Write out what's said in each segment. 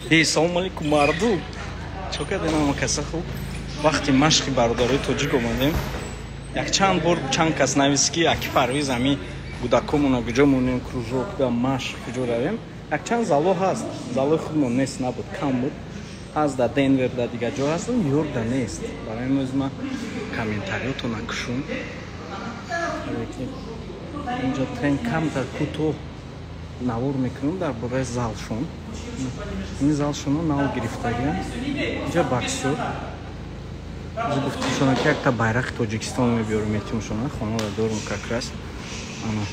Assalomu alaykum mardum. Чока динам каса хуб. Вақти машқи бародарои тоҷик омадем. Як чанд бор чанд кас навист ки аки Парвиз ами гудакомона куҷо монем кружок ба машқ куҷо равем. Як чанд зало ҳаст. Залои худмон нест набуд, кам буд. Ҳаст да Денвер да дигар ҷо ҳастам, ёрда нест. Барои имрӯз ман комментариёто накушум. Инҷо трен камтар кӯтоҳ навор мекунем дар бораи залшон. Ин залшоно нав гирифтагиам. Инҷа боксёр. Ӯзи гуфтимшона ки якта байрақи Тоҷикистон мебиёрем метимшона хонада дорум как раз. Ана.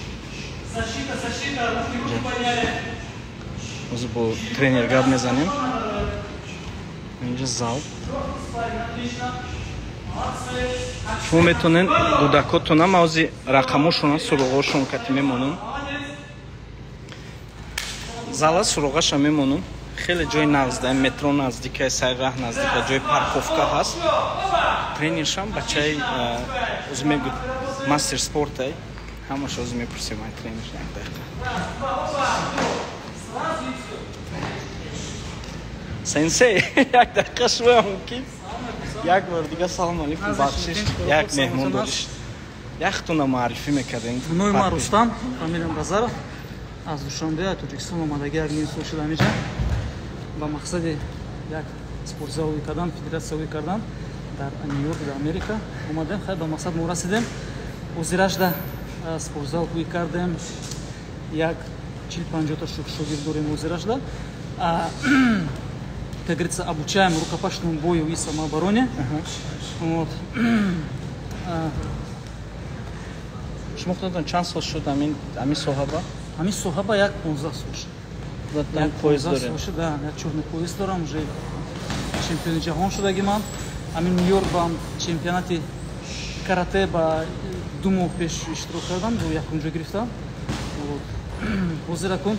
Ӯзи бо тренер гап мезанем. Инҷа зал. Шумо метонен кӯдакотона мавзи рақамошона суроғошон кати мемонем. Зала суроғаша мемонем. Хеле ҷои навзда, метро наздика, сайраҳ наздика, ҷои парковка ҳаст. Тренершам бачаи ӯзи мегӯ мастер спортай. Ҳамаша ӯзи мепурсем ай тренер як дақиқа. Сенсей, як дақиқа шуя мумкин? Як бор дига салом алейкум бахшиш. Як меҳмон дориш. Яхтуна маърифӣ мекардем. Номи ман Рустам, фамилиям Базаров. Аз Душанбе, Тоҷикистон омадаги як ним сол шудам инҷа. Ба мақсади як спортзалои кардам, федератсияви кардам дар Нью-Йорк, дар Америка омадем. Хай ба мақсад мо расидем. Озиражда спортзал ҳуи кардем. Як 40-50 шогирд дорем озиражда. Как говорится, обучаем рукопашному бою и самообороне. Вот. Шумо худатон чанд сол шуд ами соҳаба? Ами соҳаба як 15 сол шуд. Як пояс дорем? Да, як чорный пояс дорам, уже чемпиони ҷаҳон шудаги ман. Ами Нью-Йорк ба чемпионати карате ба 2 моҳ пеш иштирок кардам, ду якум ҷо гирифтам. Вот. Ҳозир акун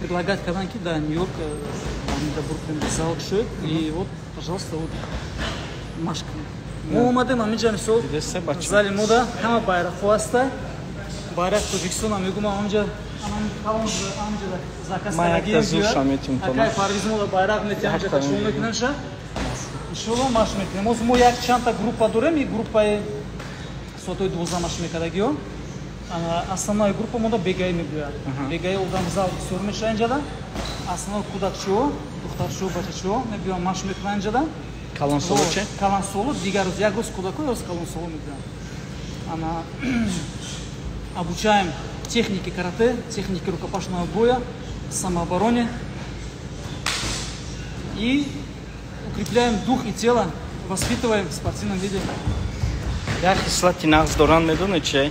предлагать кардан ки да Нью-Йорк да Бруклин зал шуд и вот, пожалуйста, вот машқ. Мо омадем аминҷа мисол зали мода ҳама байрақҳо ҳаста. Байрақ Тоҷикистона мегӯм аминҷа Майякта зӯша метим тона. Акай Парвиз мода байрақ метим аминҷа кашон мекунем ша. Иншоллоҳ машқ метим. Мо як чанда группа дорем, и группаи соатои 12 машқ мекардагиҳо. Основная группа мода бегаи мегӯяд. Бегаи одам зал бисёр меша инҷада. Основной кӯдакчиҳо, духтарчиҳо, бачачиҳо мегӯям машқ мекунанд инҷада. Калонсоло че? Калонсоло дигар рӯз як рӯз кӯдако, як рӯз калонсоло мегӯям. Обучаем технике карате, технике рукопашного боя, самообороне. И укрепляем дух и тело, воспитываем в спортивном виде. Як хислати нағз доран медонед чи?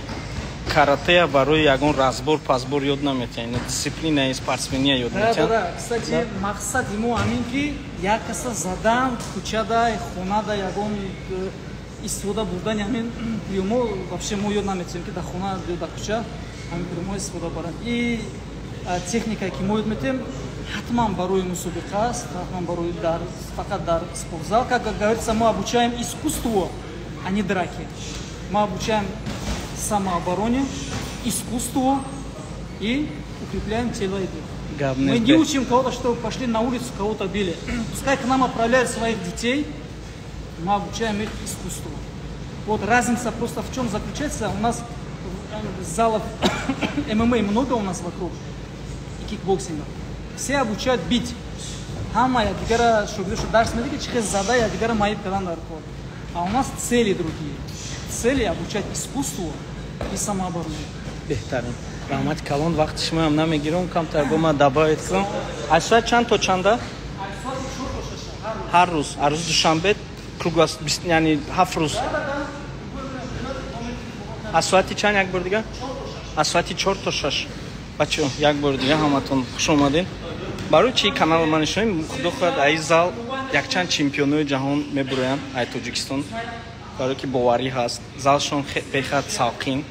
Карате барои ягон разбор, пазбор ёд наметиҳад. Дисциплинаи спортсмения ёд метиҳад. Да, кстати, мақсад имо ҳамин ки як каса задан, кӯчада, хонада ягон истифода бурдани ҳамин приёмо вообще мо ёд наметиҳем ки дар хона ё дар кӯча ҳамин приёмо истифода баранд. И техникае ки мо ёд метиҳем ҳатман барои мусобиқа аст, ҳатман барои фақат дар спортзал. Как говорится, мы обучаем искусству, а не драке. Мы обучаем самообороне, искусству и укрепляем тело и дух. Мы не учим кого-то, что пошли на улицу, кого-то били. Пускай к нам отправляют своих детей, мы обучаем их искусству. Вот разница просто в чем заключается. У нас залов ММА много у нас вокруг, и кикбоксинга. Все обучают бить. Хама я дигара шогдешу дарс медики чихез зада я дигара майиб кадан дар кор. А у нас цели другие. Цели обучать искусству и самообороне. Беҳтарин. Раҳмати калон вақти шумоам намегирам, камтар бо ман добавит кунам. Аз соат чанд то чанда? Ҳар рӯз. Аз рӯз душанбе круглас, яъни 7 рӯз. Аз соати чанд як бор дига? Аз соати 4 то 6. Бачаҳо, як бор дига ҳаматон хуш омадин. Барои чӣ канал ман нишонем, худо хоҳад ай зал якчанд чемпионои ҷаҳон мебуроянд, ай Тоҷикистон. Барои ки боварӣ ҳаст. Залшон бехат савқин.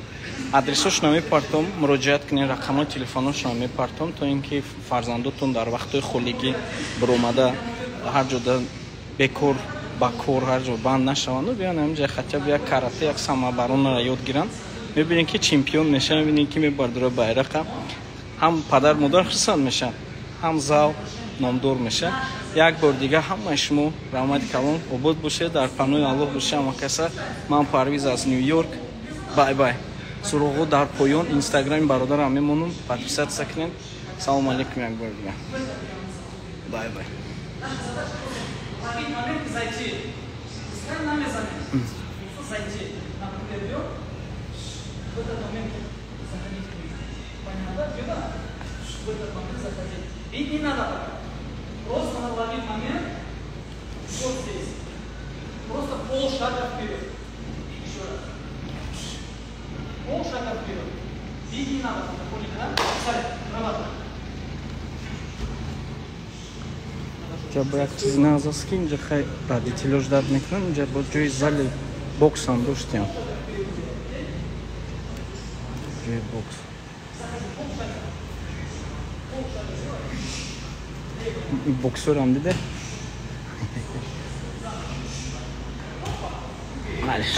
Адресошона мепартом, муроҷиат кунед, рақамои телефоношона мепартом, то ин ки фарзандотон дар вақтҳои холигӣ биромада ҳар ҷода бекор ба кор ҳар ҷо банд нашаванду биён ҳаминҷа хатя як карате, як самооборонаро ёд гиранд. Мебинед ки чемпион меша, мебинед ки мебардора байрақа. Ҳам падар модар хурсанд мешанд. ҳам зал номдор меша. Як бор дига ҳамаи шумо раҳмати калон обод бошед, дар панои Аллоҳ бошед ҳама каса. Ман Парвиз аз Нью-Йорк. Бай-бай. Суроғо дар поён инстаграми бародарам мемонам. Подписатся кунед. Салом алейкум як бор дига. Бай-бай. В этот момент заходить в них. Понятно? Да? В этот момент заходить. И не надо так. Просто наловить момент. Вот здесь. Просто полшага вперед. Еще раз. Полшага вперед. И не надо так. Поняли, да? Сали, проворачивай. Бояк чизи назаски инҷа хай баъди телёж дард мекунам. Инҷа бо ҷои зали боксам доштем. Ҷои бокс. Боксёрам дида. Малиш.